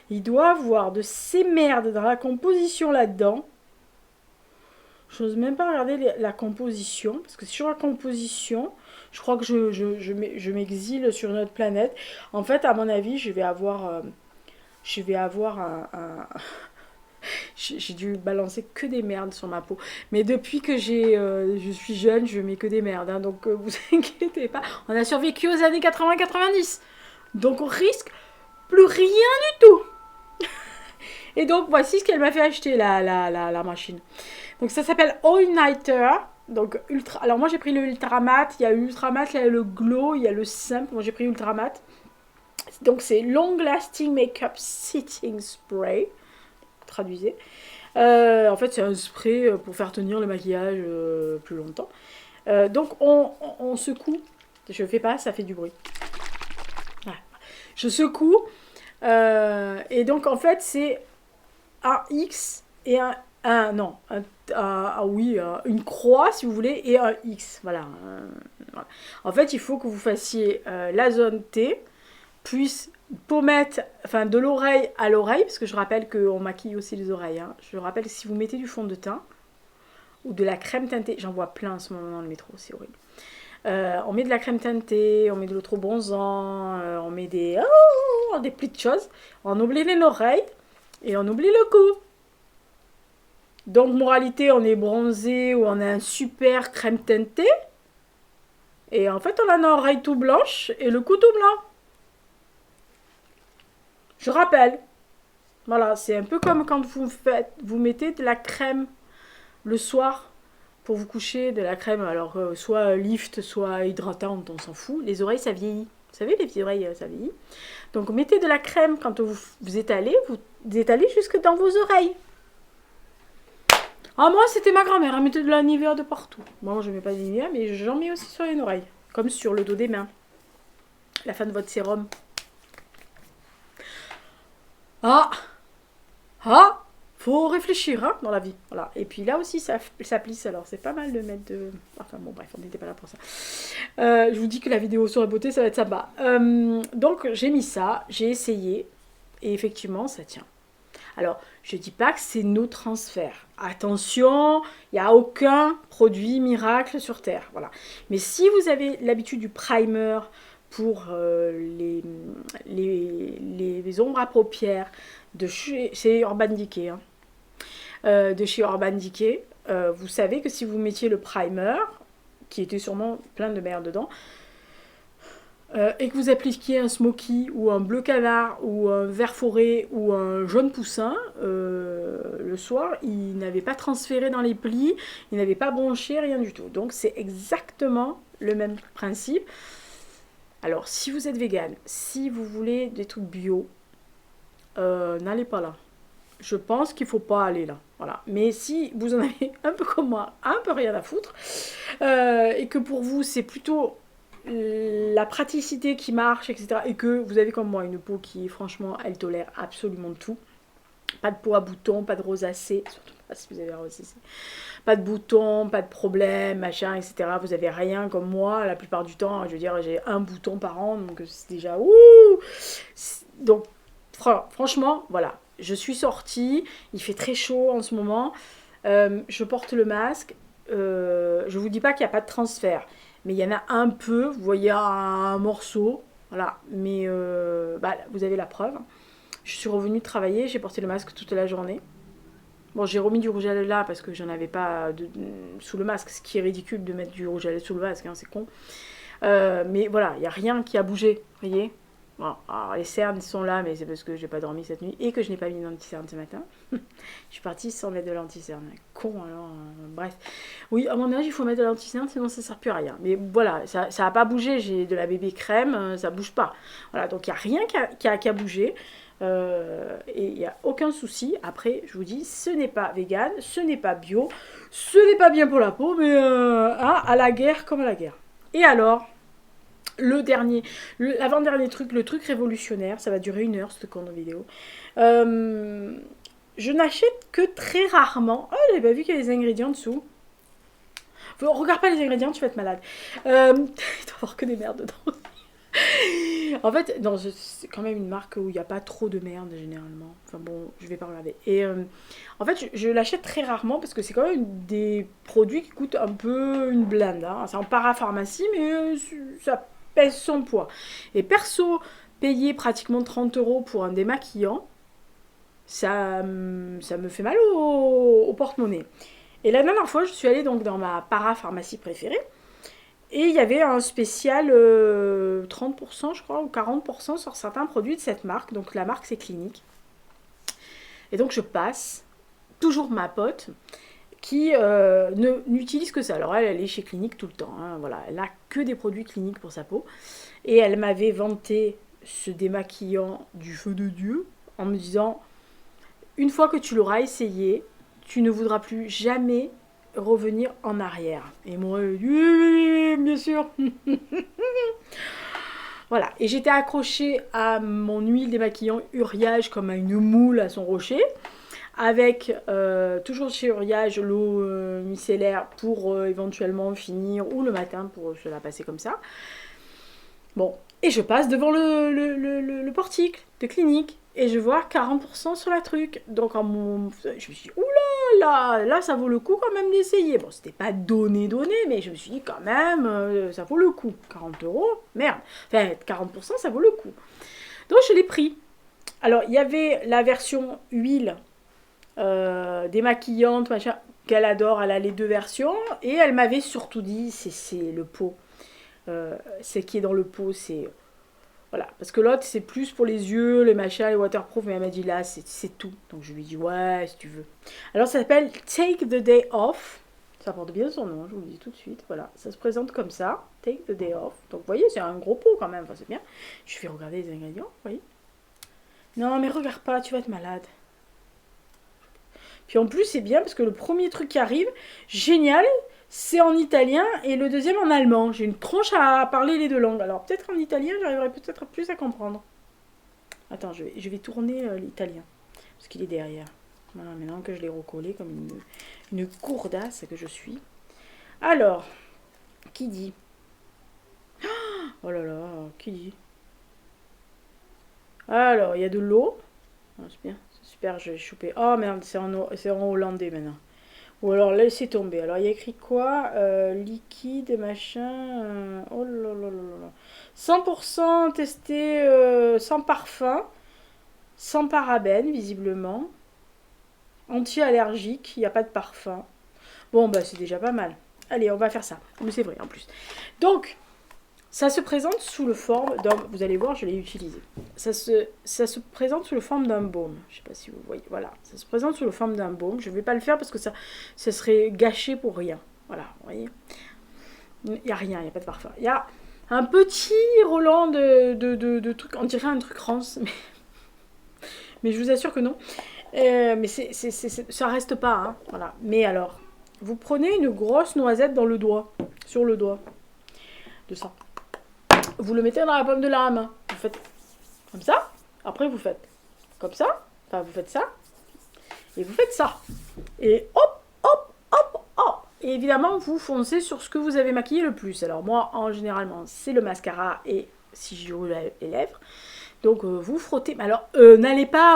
Il doit y avoir de ces merdes dans la composition là-dedans. J'ose même pas regarder la composition, parce que sur la composition, je crois que je m'exile sur une autre planète. En fait, à mon avis, je vais avoir j'ai dû balancer que des merdes sur ma peau. Mais depuis que je suis jeune, je mets que des merdes. Hein, donc vous inquiétez pas. On a survécu aux années 80-90. Donc on risque plus rien du tout. Et donc voici ce qu'elle m'a fait acheter, la machine. Donc ça s'appelle All Nighter. Donc ultra. Alors moi j'ai pris le ultra mat. Il y a l'ultra mat, il y a le glow, il y a le simple. Moi j'ai pris ultra mat. Donc c'est Long Lasting Makeup Setting Spray. Traduisez. En fait, c'est un spray pour faire tenir le maquillage plus longtemps. Donc, on secoue. Je fais pas, ça fait du bruit. Voilà. Je secoue. Et donc, en fait, c'est un X et une croix, si vous voulez, et un X. Voilà. Voilà. En fait, il faut que vous fassiez la zone T, puis pommette, enfin de l'oreille à l'oreille, parce que je rappelle qu'on maquille aussi les oreilles. Hein. Je rappelle que si vous mettez du fond de teint ou de la crème teintée, j'en vois plein en ce moment dans le métro, c'est horrible. On met de la crème teintée, on met de l'eau bronzant, on met des petites choses. On oublie les oreilles et on oublie le cou. Donc, moralité, on est bronzé ou on a un super crème teintée. Et en fait, on a une oreille tout blanche et le cou tout blanc. Je rappelle. Voilà, c'est un peu comme quand vous mettez de la crème le soir pour vous coucher, de la crème, alors soit lift, soit hydratante, on s'en fout. Les oreilles, ça vieillit. Vous savez, les petites oreilles, ça vieillit. Donc, mettez de la crème quand vous étalez jusque dans vos oreilles. Ah, moi, c'était ma grand-mère, elle mettait de la Nivea de partout. Moi, je ne mets pas de Nivea, mais j'en mets aussi sur les oreilles, comme sur le dos des mains. La fin de votre sérum. Faut réfléchir hein, dans la vie. Voilà. Et puis là aussi, ça plisse, alors c'est pas mal de mettre de... Enfin bon, bref, on n'était pas là pour ça. Je vous dis que la vidéo sur la beauté, ça va être sympa. Donc, j'ai mis ça, j'ai essayé, et effectivement, ça tient. Alors, je dis pas que c'est nos transferts. Attention, il n'y a aucun produit miracle sur Terre. Voilà. Mais si vous avez l'habitude du primer pour les ombres à paupières de chez Urban Decay, de chez Urban Decay, vous savez que si vous mettiez le primer, qui était sûrement plein de merde dedans, et que vous appliquiez un smoky ou un bleu canard ou un vert forêt ou un jaune poussin, le soir, il n'avait pas transféré dans les plis, il n'avait pas bronché, rien du tout. Donc c'est exactement le même principe. Alors si vous êtes vegan, si vous voulez des trucs bio, n'allez pas là. Je pense qu'il ne faut pas aller là. Voilà. Mais si vous en avez un peu comme moi, un peu rien à foutre, et que pour vous c'est plutôt la praticité qui marche, etc. Et que vous avez comme moi une peau qui, franchement, elle tolère absolument tout. Pas de peau à boutons, pas de rosacée, surtout pas si vous avez un rosacée. Pas de boutons, pas de problème, machin, etc. Vous avez rien comme moi, la plupart du temps, je veux dire, j'ai un bouton par an, donc c'est déjà ouh. Donc, franchement, voilà. Je suis sortie, il fait très chaud en ce moment. Je porte le masque. Je vous dis pas qu'il n'y a pas de transfert. Mais il y en a un peu, vous voyez un morceau, voilà, mais vous avez la preuve. Je suis revenue travailler, j'ai porté le masque toute la journée. Bon, j'ai remis du rouge à lèvres là parce que j'en avais pas sous le masque, ce qui est ridicule de mettre du rouge à lèvres sous le masque, hein, c'est con. Mais voilà, il n'y a rien qui a bougé, vous voyez. Bon, alors les cernes sont là, mais c'est parce que j'ai pas dormi cette nuit et que je n'ai pas mis d'anti-cerne ce matin. Je suis partie sans mettre de l'anti-cerne. Con alors, bref. Oui, à mon âge, il faut mettre de l'anti-cerne, sinon ça sert plus à rien. Mais voilà, ça a pas bougé. J'ai de la bébé crème, ça bouge pas. Voilà, donc il n'y a rien qui a bougé. Et il n'y a aucun souci. Après, je vous dis, ce n'est pas vegan, ce n'est pas bio, ce n'est pas bien pour la peau, mais à la guerre comme à la guerre. Et alors l'avant-dernier truc, le truc révolutionnaire, ça va durer 1 heure cette con de vidéo. Je n'achète que très rarement. Oh, j'avais pas vu qu'il y a les ingrédients dessous. Regarde pas les ingrédients, tu vas être malade. Il doit y avoir que des merdes dedans. En fait, non, c'est quand même une marque où il n'y a pas trop de merde généralement. Enfin bon, je vais pas regarder. Et en fait, je l'achète très rarement parce que c'est quand même des produits qui coûtent un peu une blinde, hein. C'est en parapharmacie, mais ça pèse son poids. Et perso, payer pratiquement 30 euros pour un démaquillant, ça me fait mal au porte-monnaie. Et la dernière fois, je suis allée donc dans ma parapharmacie préférée. Et il y avait un spécial 30% je crois, ou 40% sur certains produits de cette marque. Donc la marque c'est Clinique. Et donc je passe, toujours ma pote, qui n'utilise que ça. Alors elle est chez Clinique tout le temps. Hein, voilà. Elle n'a que des produits Clinique pour sa peau. Et elle m'avait vanté ce démaquillant du feu de Dieu en me disant, une fois que tu l'auras essayé, tu ne voudras plus jamais revenir en arrière. Et moi, oui, bien sûr. Voilà. Et j'étais accrochée à mon huile démaquillant Uriage comme à une moule à son rocher. Avec toujours chez Uriage l'eau micellaire pour éventuellement finir, ou le matin pour se la passer comme ça. Bon. Et je passe devant le portique de Clinique. Et je vois 40% sur la truc. Donc je me suis dit, oula, là, ça vaut le coup quand même d'essayer. Bon, c'était pas donné, mais je me suis dit quand même, ça vaut le coup. 40 euros, merde. Enfin, 40%, ça vaut le coup. Donc je l'ai pris. Alors, il y avait la version huile démaquillante, machin, qu'elle adore. Elle a les deux versions. Et elle m'avait surtout dit, c'est le pot. Ce qui est dans le pot, c'est... Voilà, parce que l'autre c'est plus pour les yeux, les machins, les waterproof, mais elle m'a dit là c'est tout. Donc je lui ai dit ouais, si tu veux. Alors ça s'appelle Take the Day Off. Ça porte bien son nom, je vous le dis tout de suite. Voilà, ça se présente comme ça, Take the Day Off. Donc vous voyez, c'est un gros pot quand même, enfin, c'est bien. Je vais regarder les ingrédients, vous voyez. Non, mais regarde pas, tu vas être malade. Puis en plus, c'est bien parce que le premier truc qui arrive, génial, c'est en italien et le deuxième en allemand. J'ai une tronche à parler les deux langues. Alors peut-être en italien, j'arriverai peut-être plus à comprendre. Attends, je vais tourner l'italien. Parce qu'il est derrière. Voilà, maintenant que je l'ai recollé comme une courdasse que je suis. Alors, qui dit? Oh là là, qui dit? Alors, il y a de l'eau. Oh, c'est bien, c'est super, je vais choper. Oh merde, c'est en hollandais maintenant. Ou alors laissez tomber. Alors il y a écrit quoi? Liquide, machin. Oh là là là là. 100% testé sans parfum, sans parabènes visiblement. Anti-allergique, il n'y a pas de parfum. Bon bah c'est déjà pas mal. Allez, on va faire ça. Mais c'est vrai en plus. Donc, ça se présente sous le forme d'un... Vous allez voir, je l'ai utilisé. Ça se présente sous la forme d'un baume. Je ne sais pas si vous voyez. Voilà, ça se présente sous la forme d'un baume. Je ne vais pas le faire parce que ça serait gâché pour rien. Voilà, vous voyez. Il n'y a rien, il n'y a pas de parfum. Il y a un petit Roland de trucs. On dirait un truc rance, mais je vous assure que non. Mais ça reste pas, hein. Voilà. Mais alors, vous prenez une grosse noisette dans le doigt, sur le doigt, de ça. Vous le mettez dans la paume de la main. Vous faites comme ça. Après, vous faites comme ça. Enfin, vous faites ça. Et vous faites ça. Et hop, hop, hop, hop. Et évidemment, vous foncez sur ce que vous avez maquillé le plus. Alors moi, généralement, c'est le mascara et si je roule les lèvres. Donc, vous frottez. Mais alors, n'allez pas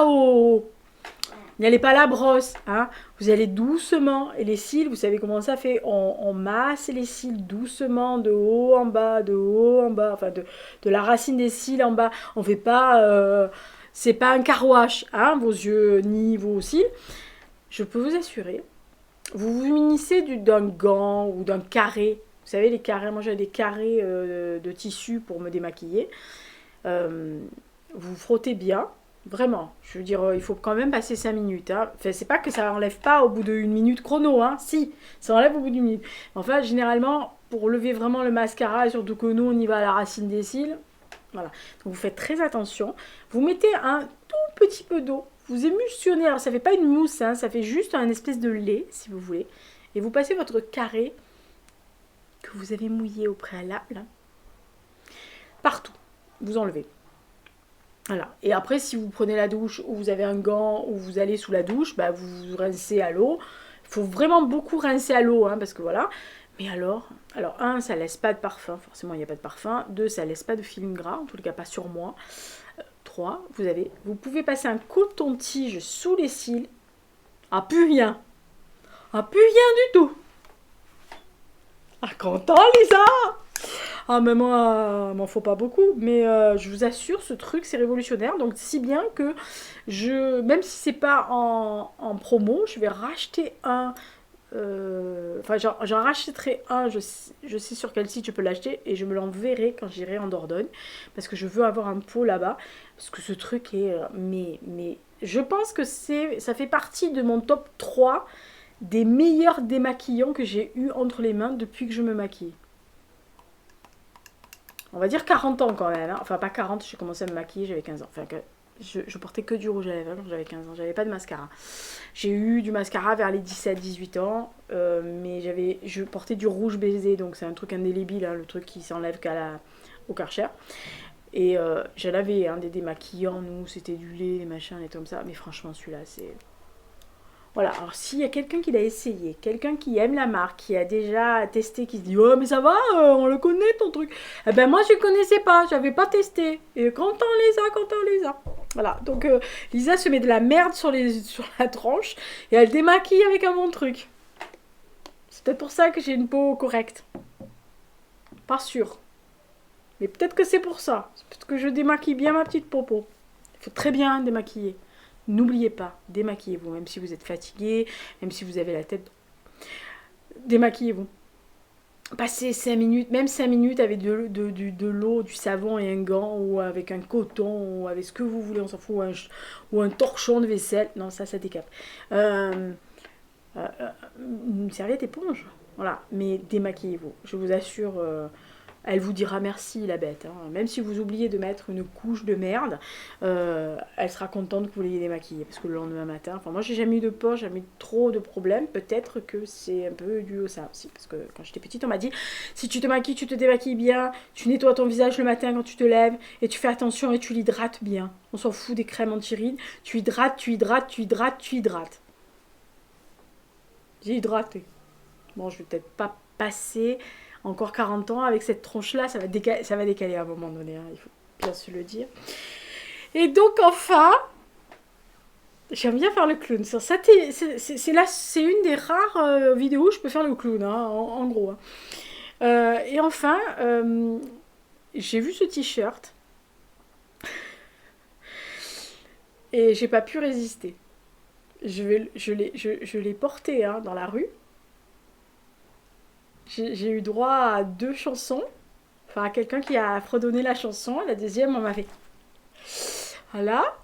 à la brosse, hein. Vous allez doucement, et les cils, vous savez comment ça fait, on masse les cils doucement, de haut en bas, enfin de la racine des cils en bas. On fait pas, c'est pas un carouage, hein, vos yeux ni vos cils. Je peux vous assurer, vous vous munissez d'un gant ou d'un carré. Vous savez, les carrés, moi j'ai des carrés de tissu pour me démaquiller. Vous frottez bien. Vraiment, je veux dire, il faut quand même passer 5 minutes. Hein. Enfin, c'est pas que ça enlève pas au bout d'une minute chrono, hein. Si, ça enlève au bout d'une minute. Enfin, généralement, pour lever vraiment le mascara, et surtout que nous, on y va à la racine des cils, voilà. Donc, vous faites très attention. Vous mettez un tout petit peu d'eau. Vous émulsionnez. Alors, ça fait pas une mousse, hein, ça fait juste un espèce de lait, si vous voulez. Et vous passez votre carré que vous avez mouillé au préalable, hein, partout. Vous enlevez. Voilà. Et après, si vous prenez la douche ou vous avez un gant ou vous allez sous la douche, bah, vous rincez à l'eau. Il faut vraiment beaucoup rincer à l'eau, hein, parce que voilà. Mais alors un, ça laisse pas de parfum, forcément il n'y a pas de parfum. Deux, ça laisse pas de film gras, en tout cas pas sur moi. Trois, vous pouvez passer un coton-tige sous les cils. Ah, plus rien. Ah, plus rien du tout. Ah, content, Lisa. Ah, mais moi, m'en faut pas beaucoup. Mais je vous assure, ce truc, c'est révolutionnaire. Donc, si bien que même si c'est pas en promo, je vais racheter un. Enfin, j'en rachèterai un, je sais sur quel site je peux l'acheter et je me l'enverrai quand j'irai en Dordogne parce que je veux avoir un pot là-bas parce que ce truc est mais je pense que ça fait partie de mon top 3 des meilleurs démaquillants que j'ai eu entre les mains depuis que je me maquille. On va dire 40 ans quand même, hein. Enfin pas 40, j'ai commencé à me maquiller, j'avais 15 ans. Enfin, je portais que du rouge à lèvres quand j'avais 15 ans, j'avais pas de mascara. J'ai eu du mascara vers les 17-18 ans, mais je portais du rouge baiser, donc c'est un truc indélébile, hein, le truc qui s'enlève au Karcher. Et j'en avais des démaquillants, nous, c'était du lait, des machins, des comme ça, mais franchement celui-là c'est... Voilà, alors s'il y a quelqu'un qui l'a essayé, quelqu'un qui aime la marque, qui a déjà testé, qui se dit « Oh mais ça va, on le connaît ton truc », eh ben moi je ne connaissais pas, j'avais pas testé. Et quand on les a. Voilà, donc Lisa se met de la merde sur la tranche et elle démaquille avec un bon truc. C'est peut-être pour ça que j'ai une peau correcte. Pas sûr. Mais peut-être que c'est pour ça. C'est peut-être que je démaquille bien ma petite popo. Il faut très bien démaquiller. N'oubliez pas, démaquillez-vous, même si vous êtes fatigué, même si vous avez la tête. Démaquillez-vous. Passez 5 minutes, même 5 minutes avec de l'eau, du savon et un gant, ou avec un coton, ou avec ce que vous voulez, on s'en fout, ou un torchon de vaisselle. Non, ça décape. Une serviette éponge. Voilà, mais démaquillez-vous. Je vous assure, elle vous dira merci, la bête. Hein. Même si vous oubliez de mettre une couche de merde, elle sera contente que vous l'ayez démaquillée. Parce que le lendemain matin, enfin moi j'ai jamais eu de poche, jamais eu trop de problèmes. Peut-être que c'est un peu dû à ça aussi. Parce que quand j'étais petite, on m'a dit, si tu te maquilles, tu te démaquilles bien, tu nettoies ton visage le matin quand tu te lèves, et tu fais attention et tu l'hydrates bien. On s'en fout des crèmes anti-rides. Tu hydrates. J'ai hydraté. Bon, je vais peut-être pas passer encore 40 ans avec cette tronche-là, ça va décaler à un moment donné, hein, il faut bien se le dire. Et donc enfin, j'aime bien faire le clown. C'est une des rares vidéos où je peux faire le clown, hein, en gros. Hein. Et enfin, j'ai vu ce t-shirt et j'ai pas pu résister. Je l'ai porté dans la rue. J'ai eu droit à 2 chansons. Enfin, à quelqu'un qui a fredonné la chanson. La deuxième, on m'a fait... Voilà.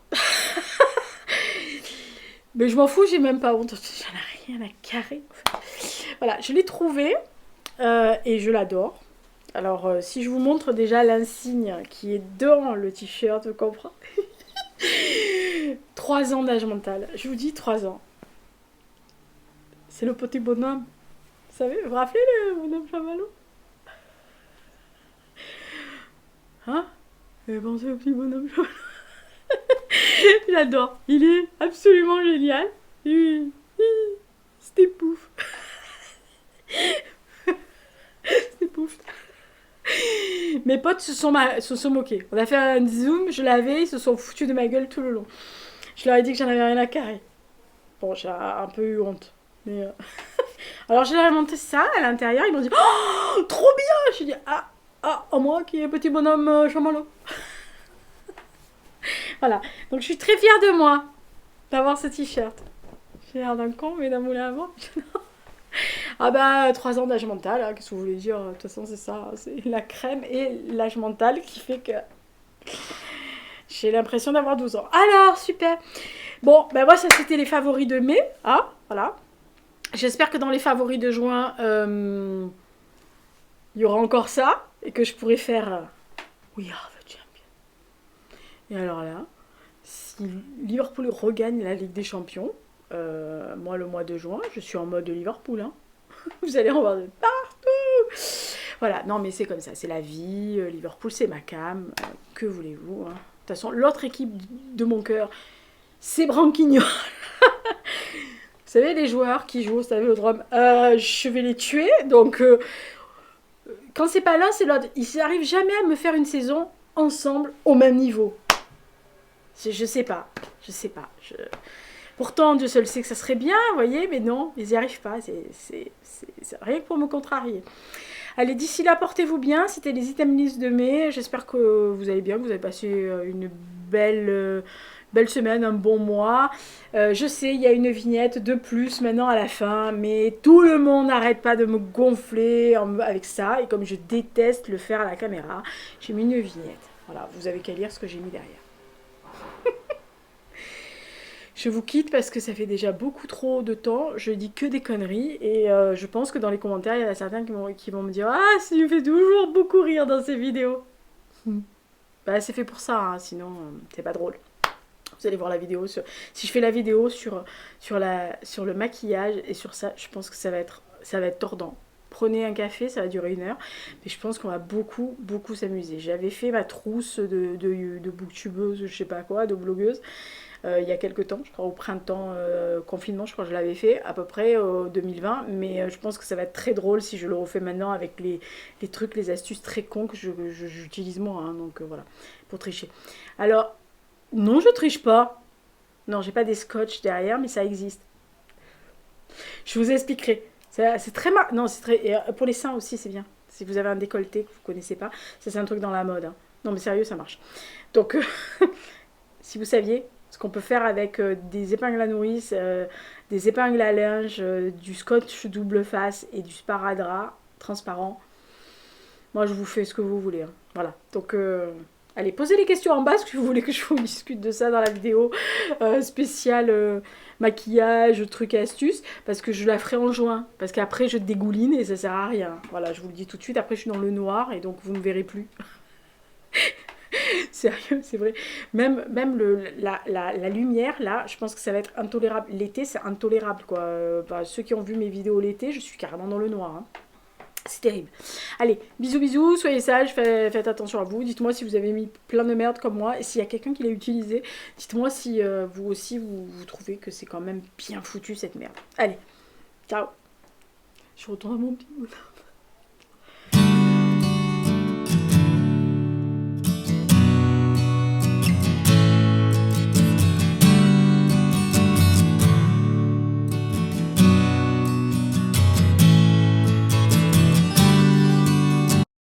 Mais je m'en fous, j'ai même pas honte. J'en ai rien à carrer. Voilà, je l'ai trouvé. Et je l'adore. Alors, si je vous montre déjà l'insigne qui est dans le t-shirt, vous comprenez 3 ans d'âge mental. Je vous dis 3 ans. C'est le petit bonhomme. Vous savez, vous vous rappelez le bonhomme chamallow? Hein? Vous avez pensé au petit bonhomme chamallow? J'adore. Il est absolument génial. C'était pouf. C'était pouf. Mes potes se sont moqués. On a fait un zoom, je l'avais, ils se sont foutus de ma gueule tout le long. Je leur ai dit que j'en avais rien à carrer. Bon, j'ai un peu eu honte. Mais alors je leur ai monté ça à l'intérieur, ils m'ont dit oh, trop bien. J'ai dit moi qui est petit bonhomme chamallow. Voilà, donc je suis très fière de moi d'avoir ce t-shirt. J'ai l'air d'un con, mais d'un moulin à vent. Ah bah 3 ans d'âge mental, hein, qu'est-ce que vous voulez dire? De toute façon c'est ça, c'est la crème et l'âge mental qui fait que j'ai l'impression d'avoir 12 ans. Alors, super. Bon, ben moi ça c'était les favoris de mai, hein, voilà. J'espère que dans les favoris de juin, il y aura encore ça, et que je pourrai faire We are the champion. Et alors là, si Liverpool regagne la Ligue des Champions, moi le mois de juin, je suis en mode Liverpool, hein. Vous allez en voir de partout. Voilà, non mais c'est comme ça, c'est la vie. Liverpool c'est ma cam, que voulez-vous, hein. De toute façon, l'autre équipe de mon cœur, c'est Branquignol. savez, les joueurs qui jouent au stade Vélodrome, je vais les tuer. Donc, quand c'est pas l'un, c'est l'autre. Ils n'arrivent jamais à me faire une saison ensemble au même niveau. Je sais pas. Je sais pas. Pourtant, Dieu seul sait que ça serait bien, vous voyez, mais non, ils n'y arrivent pas. C'est rien que pour me contrarier. Allez, d'ici là, portez-vous bien. C'était les items list de mai. J'espère que vous allez bien, que vous avez passé une belle semaine, un bon mois. Je sais, il y a une vignette de plus maintenant à la fin, mais tout le monde n'arrête pas de me gonfler avec ça. Et comme je déteste le faire à la caméra, j'ai mis une vignette. Voilà, vous avez qu'à lire ce que j'ai mis derrière. Je vous quitte parce que ça fait déjà beaucoup trop de temps, je dis que des conneries et je pense que dans les commentaires, il y en a certains qui vont me dire « Ah, ça me fait toujours beaucoup rire dans ces vidéos !» Bah c'est fait pour ça, hein, sinon c'est pas drôle. Vous allez voir la vidéo, si je fais la vidéo sur le maquillage et sur ça, je pense que ça va être tordant. Prenez un café, ça va durer 1 heure, mais je pense qu'on va beaucoup s'amuser. J'avais fait ma trousse de booktubeuse, je sais pas quoi, de blogueuse, il y a quelques temps, je crois au printemps confinement, je crois que je l'avais fait à peu près 2020, mais je pense que ça va être très drôle si je le refais maintenant avec les trucs, les astuces très cons que j'utilise moi, hein, donc voilà, pour tricher. Alors, non, je triche pas. Non, j'ai pas des scotch derrière, mais ça existe. Je vous expliquerai. C'est très Non, c'est très. Et pour les seins aussi, c'est bien. Si vous avez un décolleté que vous connaissez pas, ça c'est un truc dans la mode. Hein. Non, mais sérieux, ça marche. Donc, si vous saviez ce qu'on peut faire avec des épingles à nourrice, des épingles à linge, du scotch double face et du sparadrap transparent, moi je vous fais ce que vous voulez. Hein. Voilà. Donc. Allez, posez les questions en bas, si vous voulez que je vous discute de ça dans la vidéo spéciale maquillage, trucs et astuces, parce que je la ferai en juin, parce qu'après je dégouline et ça sert à rien. Voilà, je vous le dis tout de suite, après je suis dans le noir et donc vous ne verrez plus. Sérieux, c'est vrai. Même la lumière, là, je pense que ça va être intolérable. L'été, c'est intolérable, quoi. Ceux qui ont vu mes vidéos l'été, je suis carrément dans le noir, hein. C'est terrible. Allez, bisous, soyez sages, faites attention à vous. Dites-moi si vous avez mis plein de merde comme moi. Et s'il y a quelqu'un qui l'a utilisé, dites-moi si vous aussi, vous trouvez que c'est quand même bien foutu cette merde. Allez, ciao. Je retourne à mon petit bout.